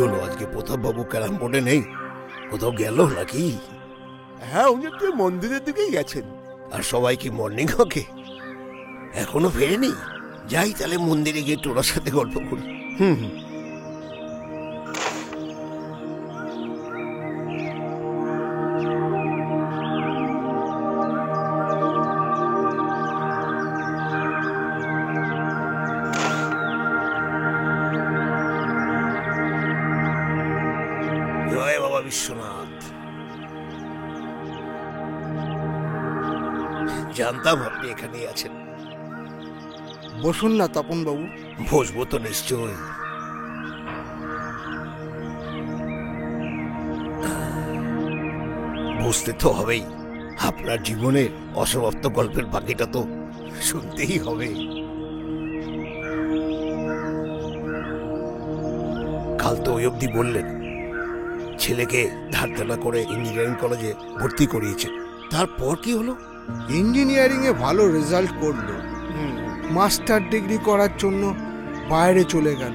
হলো আজকে প্রতাপ বাবু ক্যারাম বোর্ডে নেই? কোথাও গেল নাকি? হ্যাঁ, উনি একটু মন্দিরের দিকেই গেছেন। আর সবাই কি মর্নিং ওয়াকে? এখনো ফেরেনি? যাই তাহলে মন্দিরে গিয়ে তোর সাথে গল্প করি। হুম। জয় বাবা বিশ্বনাথ। জানতাম আপনি এখানেই আছেন। বসুন না তপন বাবু। বসবো তো নিশ্চয়। বুঝতে তো হবেই, আপনার জীবনের অসমাপ্ত গল্পের বাকিটা তো শুনতেই হবে। কাল তো ওই অবধি বললেন ছেলেকে ধার দেনা করে ইঞ্জিনিয়ারিং কলেজে ভর্তি করিয়েছে। তারপর কি হলো? ইঞ্জিনিয়ারিং এ ভালো রেজাল্ট করলো, মাস্টার ডিগ্রি করার জন্য বাইরে চলে গেল।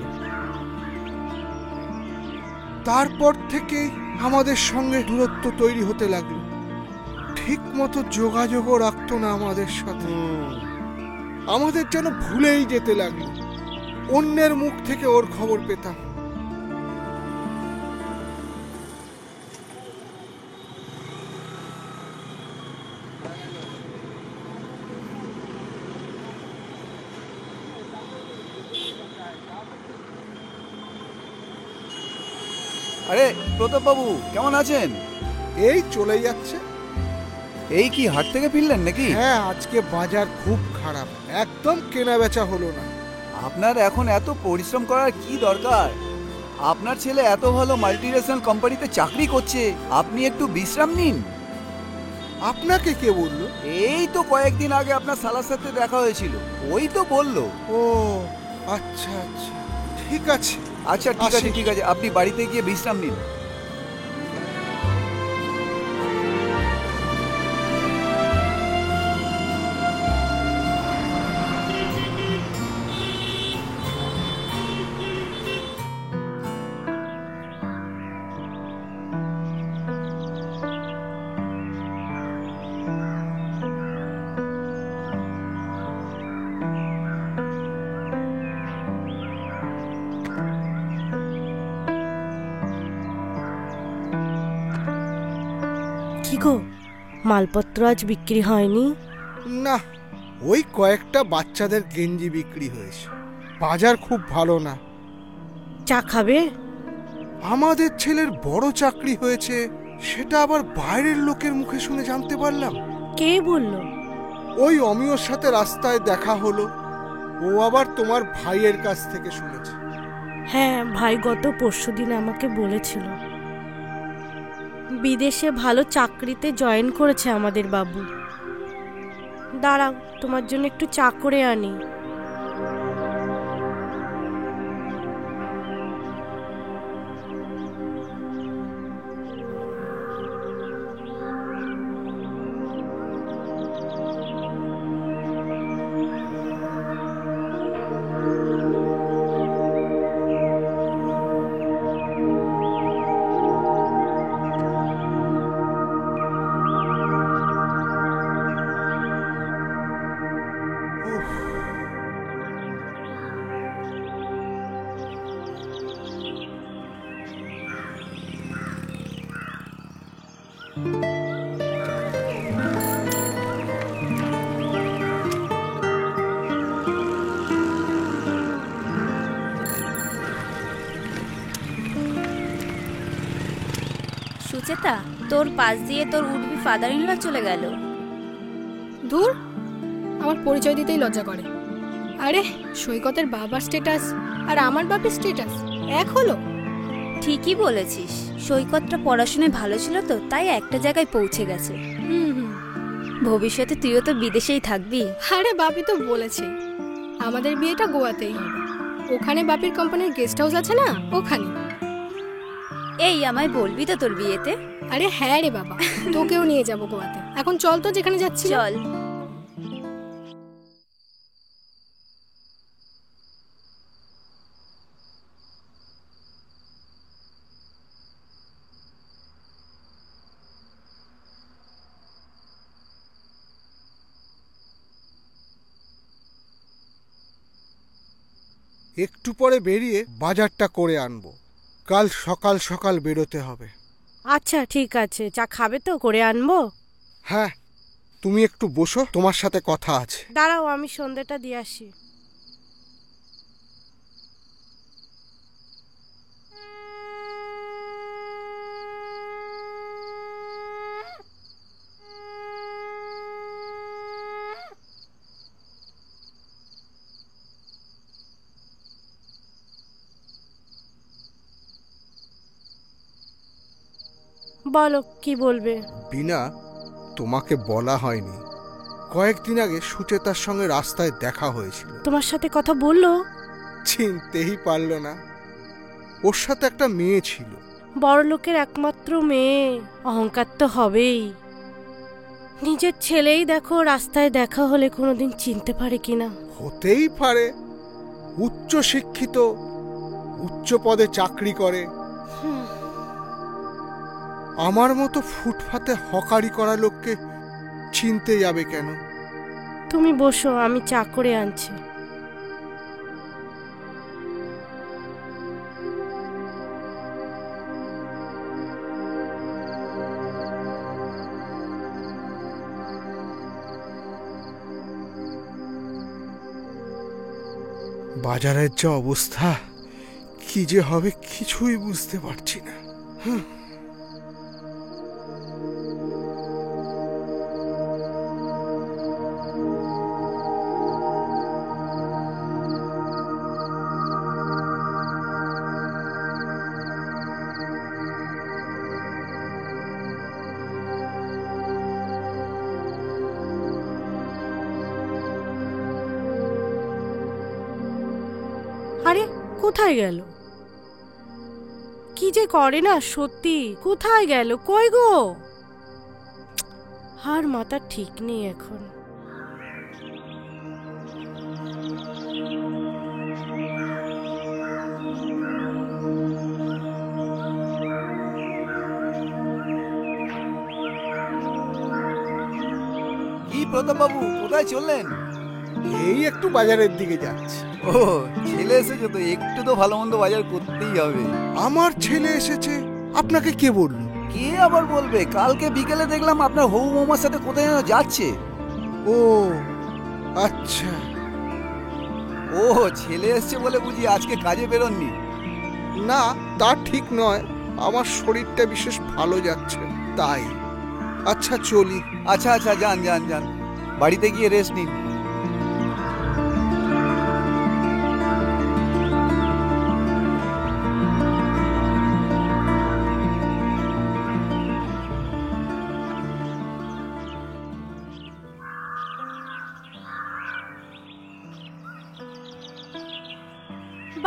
তারপর থেকেই আমাদের সঙ্গে দূরত্ব তৈরি হতে লাগলো। ঠিক মতো যোগাযোগও রাখতো না আমাদের সাথে। আমাদের যেন ভুলেই যেতে লাগলো। অন্যের মুখ থেকে ওর খবর পেতাম। আরে প্রতাপ বাবু, কেমন আছেন? এই চলে যাচ্ছে। এই কি হাট থেকে ফিরলেন নাকি? হ্যাঁ, আজকে বাজার খুব খারাপ, একদম কেনা বেচা হলো না। আপনার এখন এত পরিশ্রম করার কি দরকার? আপনার ছেলে এত ভালো মাল্টিনেশনাল কোম্পানিতে চাকরি করছে, আপনি একটু বিশ্রাম নিন। আপনাকে কে বললো? এই তো কয়েকদিন আগে আপনার শালার সাথে দেখা হয়েছিল, ওই তো বললো। ও আচ্ছা আচ্ছা, ঠিক আছে। আচ্ছা ঠিক আছে ঠিক আছে, আপনি বাড়িতে গিয়ে বিশ্রাম নিন। কি গো, মালপত্র আজ বিক্রি হয়নি? না, ওই কয়েকটা বাচ্চাদের গেঞ্জি বিক্রি হয়েছে। বাজার খুব ভালো না। চা খাবে? আমাদের ছেলের বড় চাকরি হয়েছে, সেটা আবার বাইরের লোকের মুখে শুনে জানতে পারলাম। কে বলল? ওই অমিয়র সাথে রাস্তায় দেখা হলো। ও আবার তোমার ভাইয়ের কাছ থেকে শুনেছে। হ্যাঁ, ভাই গত পরশুদিন আমাকে বলেছিল বিদেশে ভালো চাকরিতে জয়েন করেছে আমাদের বাবু। দাঁড়াও, তোমার জন্য একটু চা করে আনি। সুচেতা, তোর পাশ দিয়ে তোর উঠবি ফাদার ইন ল চলে গেল। দূর, আমার পরিচয় দিতেই লজ্জা করে। আরে সৈকতের বাবার স্ট্যাটাস আর আমার বাবার স্ট্যাটাস এক হলো। ঠিকই বলেছিস, সৈকতটা পড়াশোনায় ভালো ছিল তো, তাই একটা জায়গায় পৌঁছে গেছে। ভবিষ্যতে তুইও তো বিদেশেই থাকবি। আরে বাপি তো বলেছে আমাদের বিয়েটা গোয়াতেই হবে। ওখানে বাপির কোম্পানির গেস্ট হাউস আছে না, ওখানে। এই আমায় বলবি তো তোর বিয়েতে? আরে হ্যাঁ রে বাবা, তোকেও নিয়ে যাবো গোয়াতে। এখন চল তো যেখানে যাচ্ছি। চল। একটু পরে বেরিয়ে বাজারটা করে আনবো। কাল সকাল সকাল বেরোতে হবে। আচ্ছা ঠিক আছে, চা খাবে তো? করে আনবো। হ্যাঁ, তুমি একটু বসো, তোমার সাথে কথা আছে। দাঁড়াও, আমি সন্ধ্যেটা দিয়ে আসি। বলো, কি বলবে? বিনা, তোমাকে বলা হয়নি, কয়েকদিন আগে সুচেতার সঙ্গে রাস্তায় দেখা হয়েছিল। তোমার সাথে কথা বললো? চিনতেই পারল না। ওর সাথে একটা মেয়ে ছিল। বড় লোকের একমাত্র মেয়ে, অহংকার তো হবেই। নিজের ছেলেই দেখো রাস্তায় দেখা হলে কোনোদিন চিনতে পারে কিনা। হতেই পারে, উচ্চ শিক্ষিত, উচ্চ পদে চাকরি করে। আমার মতো ফুটপাতে হকারি করা লোককে চিনতে যাবে কেন? তুমি বসো, আমি চা করে আনছি। বাজারের যা অবস্থা, কি যে হবে কিছুই বুঝতে পারছি না। আরে কোথায় গেল? কি যে করে না সত্যি। কোথায় গেল? কই গো? আর মাথা ঠিক নেই এখন। কি প্রতাপ বাবু, কোথায় চললেন? এই একটু বাজারের দিকে যাচ্ছি। ও, ছেলে এসেছে তো, একটু তো ভালো মন্দ বাজার করতেই হবে। আমার ছেলে এসেছে? আপনাকে কে বলল? কে আবার বলবে? কালকে বিকেলে দেখলাম আপনার হবু বৌমার সাথে কোথায় যেন যাচ্ছে। ও আচ্ছা। ও, ছেলে এসছে বলে বুঝি আজকে কাজে বেরোননি? না, তা ঠিক নয়, আমার শরীরটা বিশেষ ভালো যাচ্ছে তাই। আচ্ছা চলি। আচ্ছা আচ্ছা, যান যান যান, বাড়িতে গিয়ে রেস্ট নিন।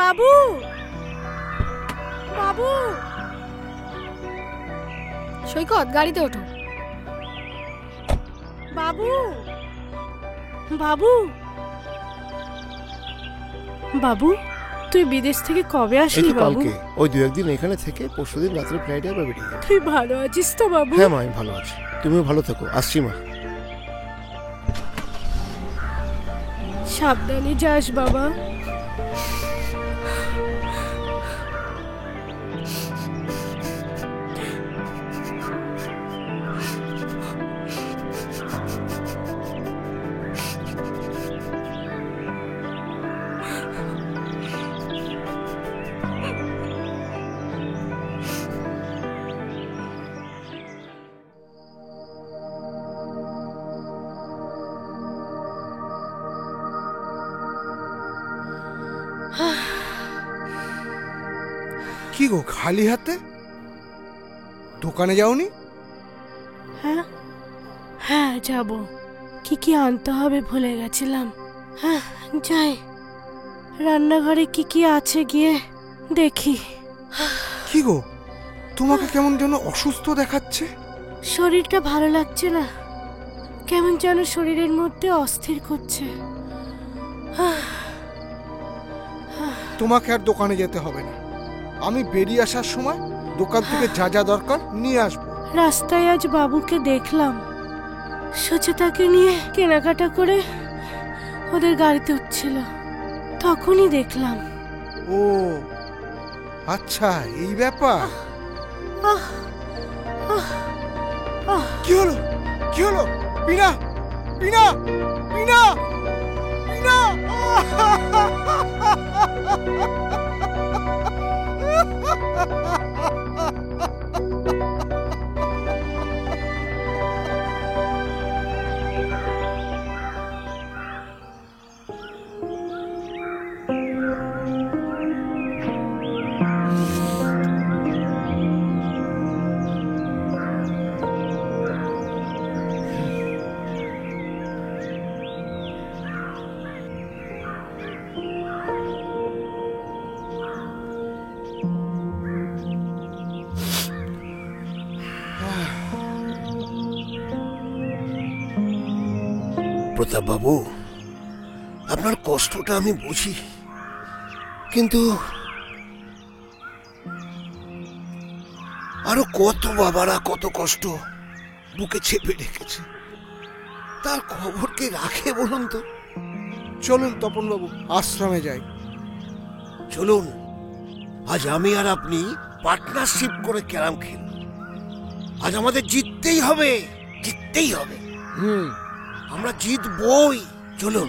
বাবু, বাবু। সৈকত, গাড়িতে ওঠো। বাবু, বাবু, বাবু, তুই বিদেশ থেকে কবে আসলি বাবু? কালকে, ওই দু একদিন এখানে থেকে পরশুদিন রাত্রে ফ্লাইটে আবার বেরিয়ে যাবো। তুই ভালো আছিস তো বাবু? হ্যাঁ মা, আমি ভালো আছি। তুমিও ভালো থেকো। আসছি মা। সাবধানে যাস বাবা। কি গো, খালি হাতে? দোকানে যাওনি? হ্যাঁ হ্যাঁ, যাব। কি কি আনতে হবে ভুলে গেছিলাম। হ্যাঁ যাই, রান্নাঘরে কি কি আছে গিয়ে দেখি। কি গো, তোমাকে কেমন যেন অসুস্থ দেখাচ্ছে। শরীরটা ভালো লাগছে না, কেমন যেন শরীরের মধ্যে অস্থির করছে। তোমাকে আর দোকানে যেতে হবে না, আমি বেরিয়ে আসার সময় দোকান থেকে যা যা দরকার নিয়ে আসবো। রাস্তায় আজ বাবুকে দেখলাম, সুচেতাকে নিয়ে কেনাকাটা করে ওদের গাড়িতে উঠছিল, তখনই দেখলাম। ও আচ্ছা, এই ব্যাপার। কি হলো, কি হলো? বিনা, বিনা, বিনা, বিনা! প্রতাপ বাবু, আপনার কষ্টটা আমি বুঝি, কিন্তু আরো কত বাবারা কত কষ্ট বুকে চেপে রেখেছে, তার খবর কে রাখে বলুন তো? চলুন তপন বাবু, আশ্রমে যাই। চলুন, আজ আমি আর আপনি পার্টনারশিপ করে ক্যারাম খেলব। আজ আমাদের জিততেই হবে, জিততেই হবে। আমরা জিতবই। চলুন।